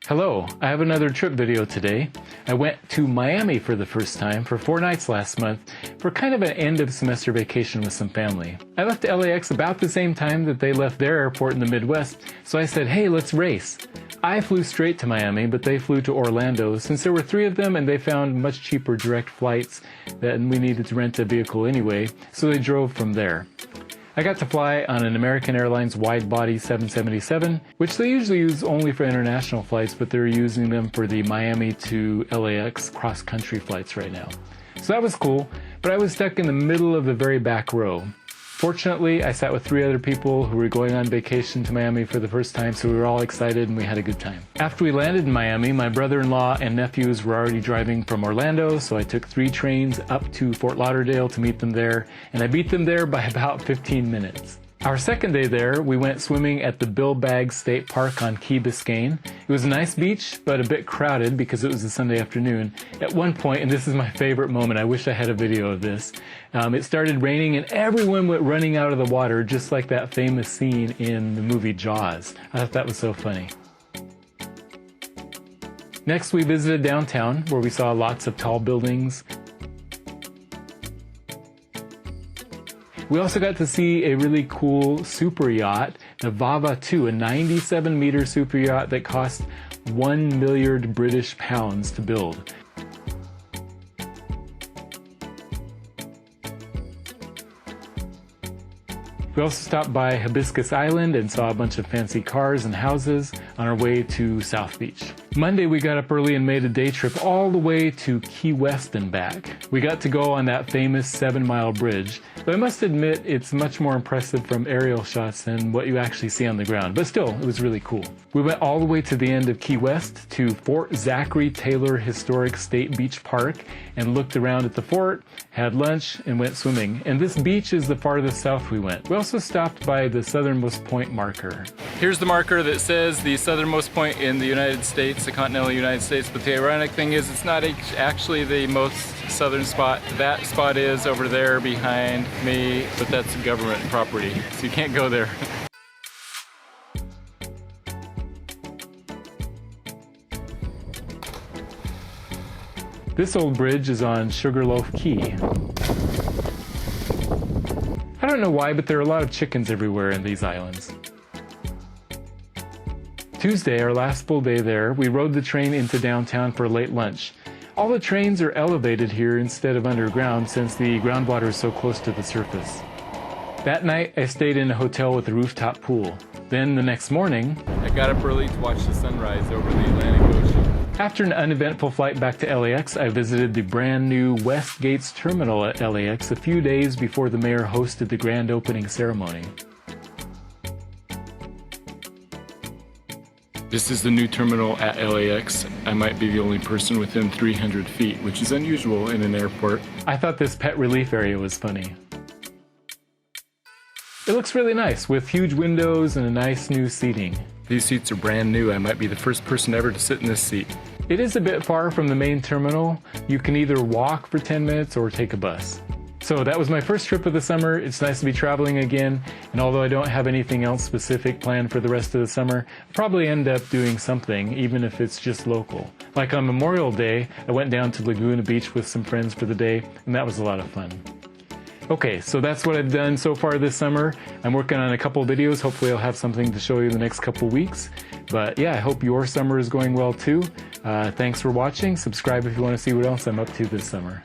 Hello, I have another trip video today. I went to Miami for the first time for 4 nights last month for kind of an end of semester vacation with some family. I left LAX about the same time that they left their airport in the Midwest, so I said, hey, let's race. I flew straight to Miami, but they flew to Orlando since there were 3 of them and they found much cheaper direct flights and we needed to rent a vehicle anyway, so they drove from there. I got to fly on an American Airlines wide-body 777, which they usually use only for international flights, but they're using them for the Miami to LAX cross-country flights right now. So that was cool, but I was stuck in the middle of the very back row. Fortunately, I sat with 3 other people who were going on vacation to Miami for the first time, so we were all excited and we had a good time. After we landed in Miami, my brother-in-law and nephews were already driving from Orlando, so I took 3 trains up to Fort Lauderdale to meet them there, and I beat them there by about 15 minutes. Our second day there, we went swimming at the Bill Baggs State Park on Key Biscayne. It was a nice beach, but a bit crowded because it was a Sunday afternoon. At one point, and this is my favorite moment, I wish I had a video of this, it started raining and everyone went running out of the water, just like that famous scene in the movie Jaws. I thought that was so funny. Next, we visited downtown, where we saw lots of tall buildings. We also got to see a really cool super yacht, the Vava 2, a 97-meter super yacht that cost £1 million British pounds to build. We also stopped by Hibiscus Island and saw a bunch of fancy cars and houses on our way to South Beach. Monday we got up early and made a day trip all the way to Key West and back. We got to go on that famous 7-mile bridge, but I must admit it's much more impressive from aerial shots than what you actually see on the ground, but still, it was really cool. We went all the way to the end of Key West to Fort Zachary Taylor Historic State Beach Park and looked around at the fort, had lunch, and went swimming. And this beach is the farthest south we went. We also stopped by the southernmost point marker. Here's the marker that says the southernmost point in the United States, the continental United States, but the ironic thing is it's not actually the most southern spot. That spot is over there behind me, but that's government property, so you can't go there. This old bridge is on Sugarloaf Key. I don't know why, but there are a lot of chickens everywhere in these islands. Tuesday, our last full day there, we rode the train into downtown for a late lunch. All the trains are elevated here instead of underground since the groundwater is so close to the surface. That night, I stayed in a hotel with a rooftop pool. Then the next morning, I got up early to watch the sunrise over the Atlantic Ocean. After an uneventful flight back to LAX, I visited the brand new West Gates terminal at LAX a few days before the mayor hosted the grand opening ceremony. This is the new terminal at LAX. I might be the only person within 300 feet, which is unusual in an airport. I thought this pet relief area was funny. It looks really nice, with huge windows and a nice new seating. These seats are brand new. I might be the first person ever to sit in this seat. It is a bit far from the main terminal. You can either walk for 10 minutes or take a bus. So that was my first trip of the summer. It's nice to be traveling again, and although I don't have anything else specific planned for the rest of the summer, I'll probably end up doing something, even if it's just local. Like on Memorial Day, I went down to Laguna Beach with some friends for the day, and that was a lot of fun. Okay, so that's what I've done so far this summer. I'm working on a couple videos. Hopefully I'll have something to show you in the next couple weeks. But yeah, I hope your summer is going well too. Thanks for watching. Subscribe if you want to see what else I'm up to this summer.